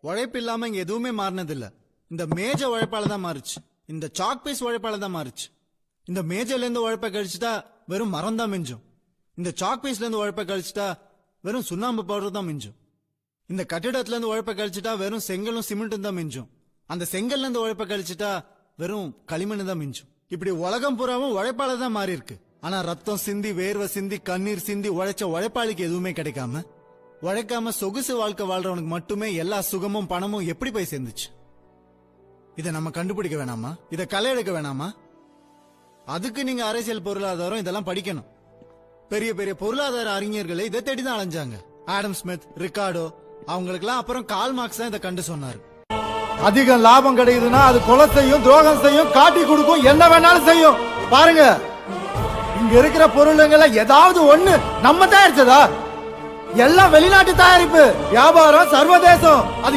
உழைப்பு இல்லாம இங்க எதுவுமே மாறினது இல்ல. இந்த மேஜ உழைப்பால தான் மாறுச்சு. இந்த சாக் பீஸ் உழைப்பால தான் மாறுச்சு. இந்த மேஜையில இருந்து உழைப்ப கழிச்சுட்டா வெறும் மரம் தான் மிஞ்சும். இந்த சாக் பீஸ்ல இருந்து உழைப்ப கழிச்சுட்டா வெறும் சுண்ணாம்பு பவுடர் தான் மிஞ்சும். இந்த கட்டிடத்துல இருந்து உழைப்ப கழிச்சுட்டா வெறும் செங்கலும் சிமெண்ட்டும் தான் மிஞ்சும். அந்த செங்கல்ல இருந்து உழைப்ப கழிச்சுட்டா வெறும் களிமண் தான் மிஞ்சும். இப்படி உலகம் பூராவும் உழைப்பால தான் மாறி இருக்கு. ஆனா ரத்தம் சிந்தி, வேர்வை சிந்தி, கண்ணீர் சிந்தி உழைச்ச உழைப்பாளிக்கு எதுவுமே கிடைக்காம, உழைக்காம சொகுசு வாழ்க்கை வாழ்றவனுக்கு மட்டுமே எல்லா சுகமும் பணமும் எப்படி போய் சேர்ந்துச்சு? இதை நம்ம கண்டுபிடிக்க வேணாமா? இதை களை எடுக்க வேணாமா? அதுக்கு நீங்க அரசியல் பொருளாதாரம் இதெல்லாம் படிக்கணும். பெரிய பெரிய பொருளாதார அறிஞர்களை இதை தேடிதான் அலைஞ்சாங்க. ஆடம் ஸ்மித், ரிகார்டோ, அவங்களுக்கெல்லாம் அப்புறம் கால் மார்க்ஸ் தான் இதை கண்டு சொன்னாரு. அதிக லாபம் கிடைக்குதுன்னா அது கொலை செய்யும், துரோகம் செய்யும், காட்டி கொடுக்கும், என்ன வேணாலும் செய்யும். பாருங்க, இங்க இருக்கிற பொருளுங்களை ஏதாவது ஒண்ணு நம்ம தயாரிச்சதா? எல்லாம் வெளிநாட்டு தயாரிப்பு, வியாபாரம் சர்வதேசம். அது